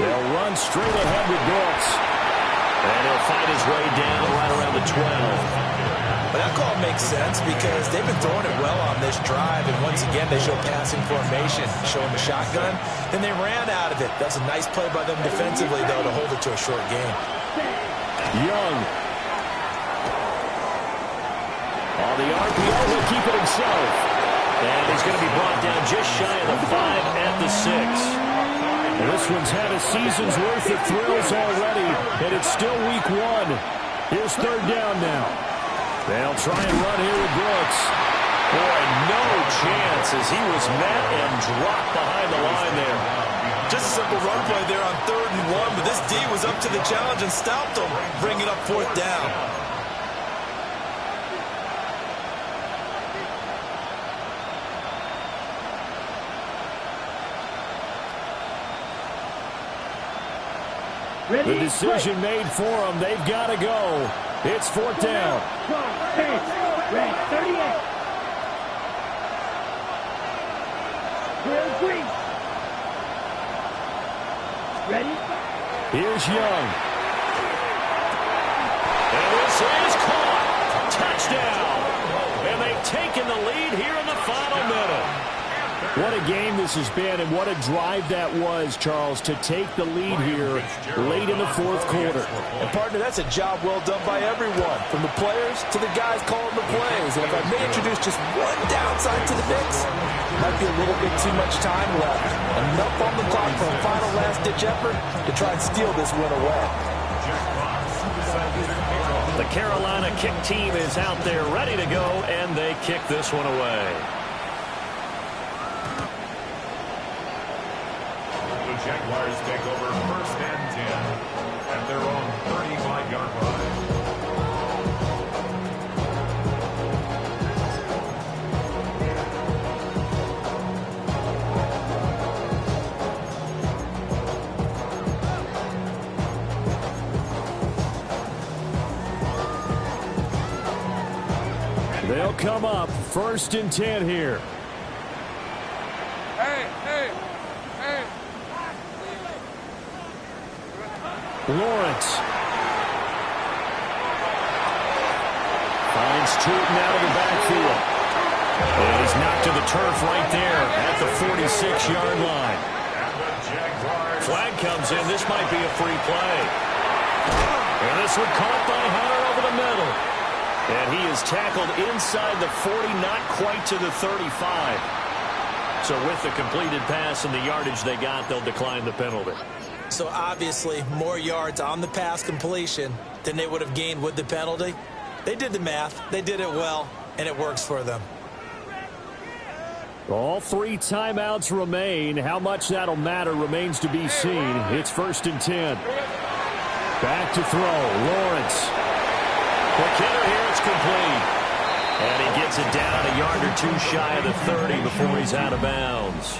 They'll run straight ahead with Brooks. And he'll find his way down right around the 12. But that call makes sense because they've been throwing it well on this drive, and once again they show passing formation, show him a shotgun, and they ran out of it. That's a nice play by them defensively, though, to hold it to a short game. Young. On the RPO, he'll keep it himself. And he's going to be brought down just shy of the 5 at the 6. And this one's had a season's worth of thrills already, and it's still week 1. Here's 3rd down now. They'll try and run here with Brooks. Boy, no chance as he was met and dropped behind the line there. Just a simple run play there on 3rd and 1, but this D was up to the challenge and stopped them, bringing up 4th down. The decision made for them. They've got to go. It's 4th down. Red 38. Clear green. Ready? Here's Young. And this is caught. Touchdown. And they've taken the lead here in the final minute. What a game this has been, and what a drive that was, Charles, to take the lead here late in the 4th quarter. And, partner, that's a job well done by everyone, from the players to the guys calling the plays. And if I may introduce just one downside to the mix, might be a little bit too much time left. Enough on the clock for a final last-ditch effort to try and steal this win away. The Carolina kick team is out there ready to go, and they kick this one away. Jaguars take over 1st and 10 at their own 35-yard line. They'll come up 1st and 10 here. Hey. Lawrence. Finds Tootin out of the backfield. And he's knocked to the turf right there at the 46-yard line. Flag comes in. This might be a free play. And this one caught by Hunter over the middle. And he is tackled inside the 40, not quite to the 35. So with the completed pass and the yardage they got, they'll decline the penalty. So obviously more yards on the pass completion than they would have gained with the penalty. They did the math. They did it well, and it works for them. All 3 timeouts remain. How much that'll matter remains to be seen. It's 1st and 10. Back to throw. Lawrence. Quick hitter here. It's complete. And he gets it down a yard or 2 shy of the 30 before he's out of bounds.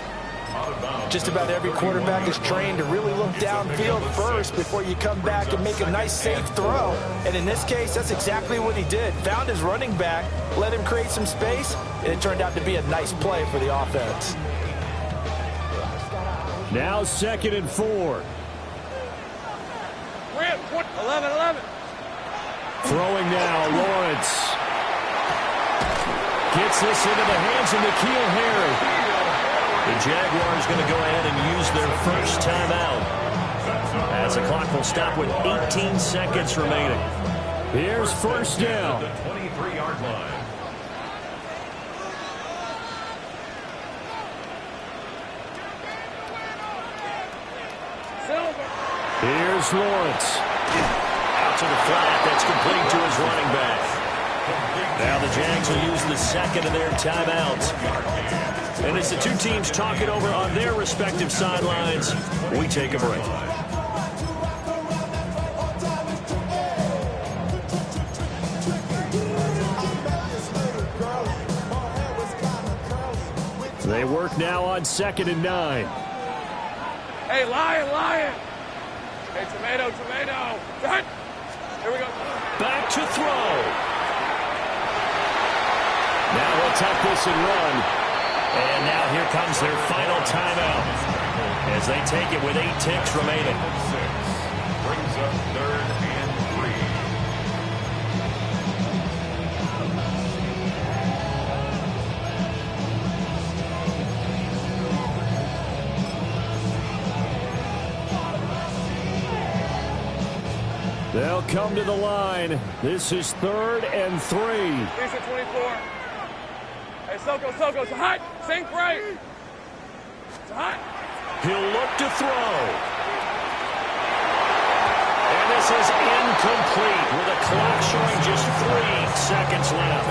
Just about every quarterback is trained to really look downfield first before you come back and make a nice, safe throw. And in this case, that's exactly what he did. Found his running back, let him create some space, and it turned out to be a nice play for the offense. Now 2nd and 4. Win. 11. Throwing now, Lawrence. Gets this into the hands of N'Keal Harry. The Jaguars going to go ahead and use their first timeout, as the clock will stop with 18 seconds remaining. Here's 1st down. The 23-yard line. Here's Lawrence. Out to the flat. That's complete to his running back. Now the Jags will use the second of their timeouts. And as the two teams talk it over on their respective sidelines, we take a break. They work now on 2nd and 9. Hey, lion. Hey, tomato. Cut. Here we go. Back to throw. Now he'll tuck this and run. And now here comes their final timeout as they take it with 8 ticks remaining. Brings up 3rd and 3. They'll come to the line. This is 3rd and 3. He's at 24. Hey, Soko, it's hot. Sink right. It's hot. He'll look to throw. And this is incomplete with a clock showing just 3 seconds left.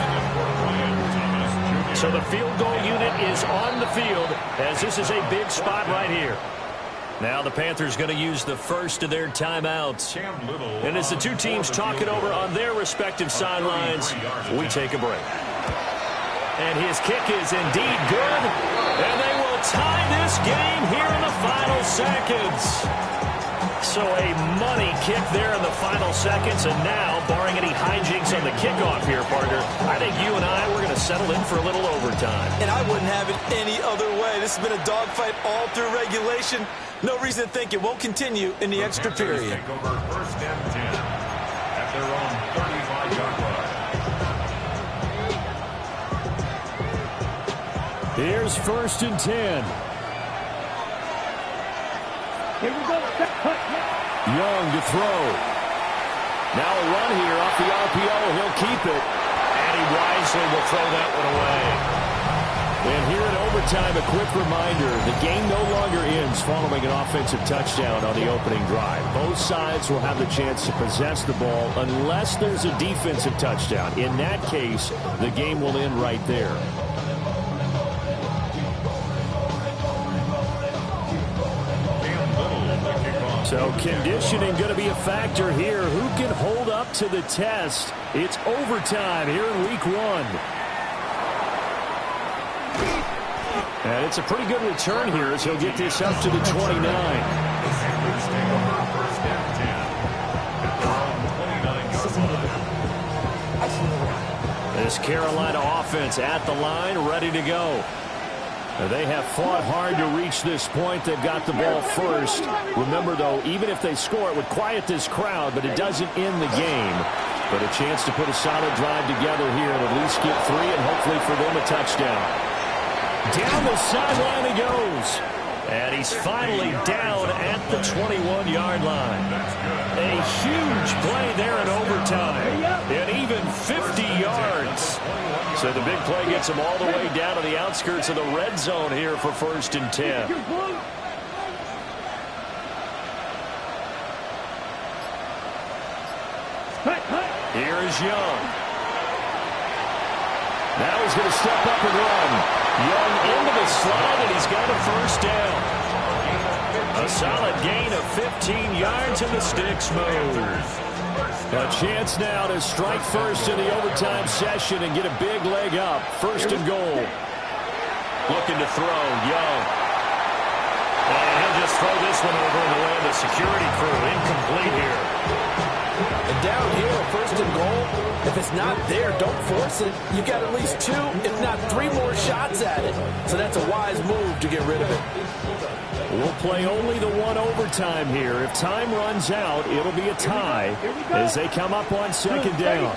So the field goal unit is on the field as this is a big spot right here. Now the Panthers going to use the first of their timeouts. And as the two teams talk it over on their respective sidelines, we take a break. And his kick is indeed good. And they will tie this game here in the final seconds. So a money kick there in the final seconds. And now, barring any hijinks on the kickoff here, partner, I think you and I, we're going to settle in for a little overtime. And I wouldn't have it any other way. This has been a dogfight all through regulation. No reason to think it won't continue in the extra period. Take over 1st and 10 at their own 35-yard line. Here's 1st and 10. Here we go. Young to throw. Now a run here off the RPO. He'll keep it. And he wisely will throw that one away. And here in overtime, a quick reminder, the game no longer ends following an offensive touchdown on the opening drive. Both sides will have the chance to possess the ball unless there's a defensive touchdown. In that case, the game will end right there. So conditioning going to be a factor here. Who can hold up to the test? It's overtime here in week 1. And it's a pretty good return here as he'll get this up to the 29. This Carolina offense at the line, ready to go. They have fought hard to reach this point. They've got the ball first. Remember, though, even if they score, it would quiet this crowd, but it doesn't end the game. But a chance to put a solid drive together here and at least get 3 and hopefully for them a touchdown. Down the sideline he goes. And he's finally down at the 21-yard line. A huge play there in overtime. And even 50 yards. So the big play gets him all the way down to the outskirts of the red zone here for 1st and 10. Here is Young. Now he's going to step up and run. Young into the slide, and he's got a 1st down. A solid gain of 15 yards, and the sticks move. A chance now to strike first in the overtime session and get a big leg up. 1st and goal. Looking to throw, Young. And he'll just throw this one over in the way of the security crew. Incomplete here. And down here, 1st and goal, if it's not there, don't force it. You've got at least 2, if not 3 more shots at it. So that's a wise move to get rid of it. We'll play only the 1 overtime here. If time runs out, it'll be a tie as they come up on 2nd down.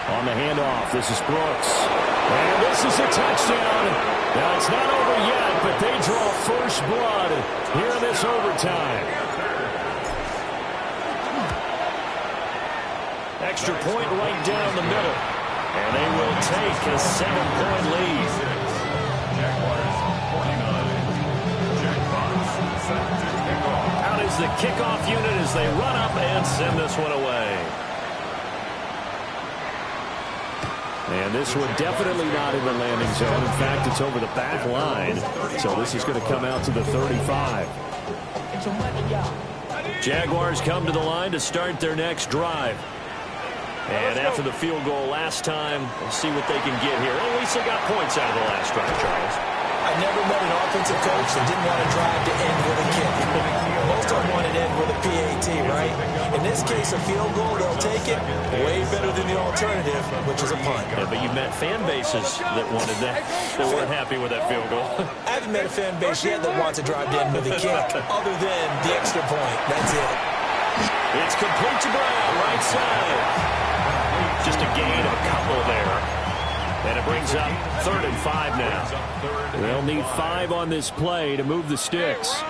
On the handoff, this is Brooks. And this is a touchdown. Now, it's not over yet, but they draw first blood here in this overtime. Extra point right down the middle. And they will take a 7-point lead. Out is the and send this one away. And this one definitely not in the landing zone. In fact, it's over the back line. So this is going to come out to the 35. Jaguars come to the line to start their next drive. And after the field goal last time, we'll see what they can get here. At least they got points out of the last drive, Charles. I never met an offensive coach that didn't want to drive to end with a kick. Most of them want to end with a PAT, right? In this case, a field goal, they'll take it. Way better than the alternative, which is a punt. Yeah, but you met fan bases that wanted that, that weren't happy with that field goal. I haven't met a fan base yet that wants to drive to end with a kick, other than the extra point. That's it. It's complete to Brown, right side. Just a gain of a couple there. And it brings up 3rd and 5 now. They'll need 5 on this play to move the sticks.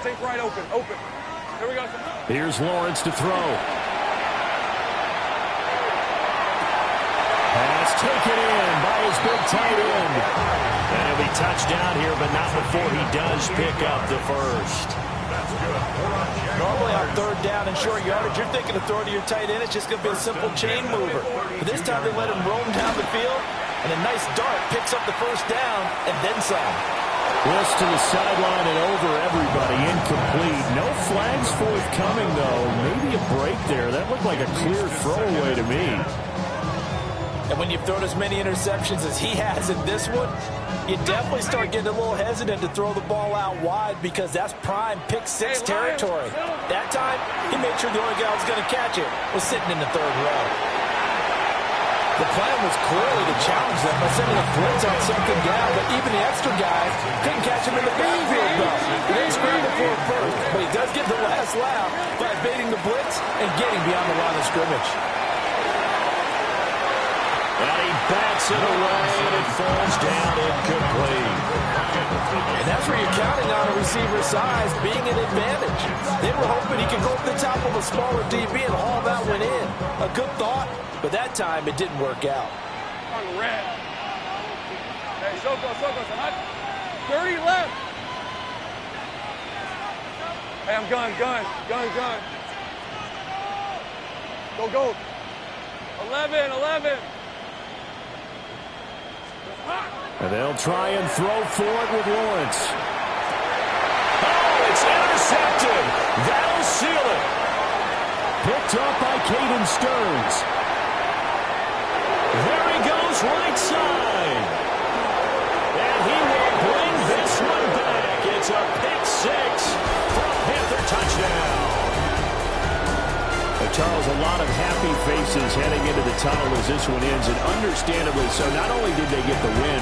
Take right open. Here we go. Here's Lawrence to throw. Pass taken in by his big tight end. And he'll be touchdown here, but not before he does pick up the first. Normally on 3rd down and short yardage, you're thinking of throwing to your tight end. It's just going to be a simple chain mover. But this time they let him roam down the field, and a nice dart picks up the first down and then some. This to the sideline and over everybody. Incomplete. No flags forthcoming, though. Maybe a break there. That looked like a clear throwaway to me. And when you've thrown as many interceptions as he has in this one, you definitely start getting a little hesitant to throw the ball out wide because that's prime pick 6 territory. That time, he made sure the only guy who was going to catch it was sitting in the 3rd row. The plan was clearly to challenge them by sending a blitz on 2nd down, but even the extra guy couldn't catch him in the backfield, though. He didn't scramble for it first, but he does get the last laugh by evading the blitz and getting beyond the line of scrimmage. And he bats it away, and it falls down incomplete. And that's where you're counting on a receiver's size being an advantage. They were hoping he could go over the top of a smaller DB and haul that one in. A good thought, but that time it didn't work out. On red. Hey, Soko, hot. 30 left. Hey, I'm gun. Go. 11. And they'll try and throw for it with Lawrence. Oh, it's intercepted. That'll seal it. Picked up by Caden Stearns. There he goes, right side. And he will bring this one back. It's a pick 6 for a Panther touchdown. Charles, a lot of happy faces heading into the tunnel as this one ends, and understandably so. Not only did they get the win,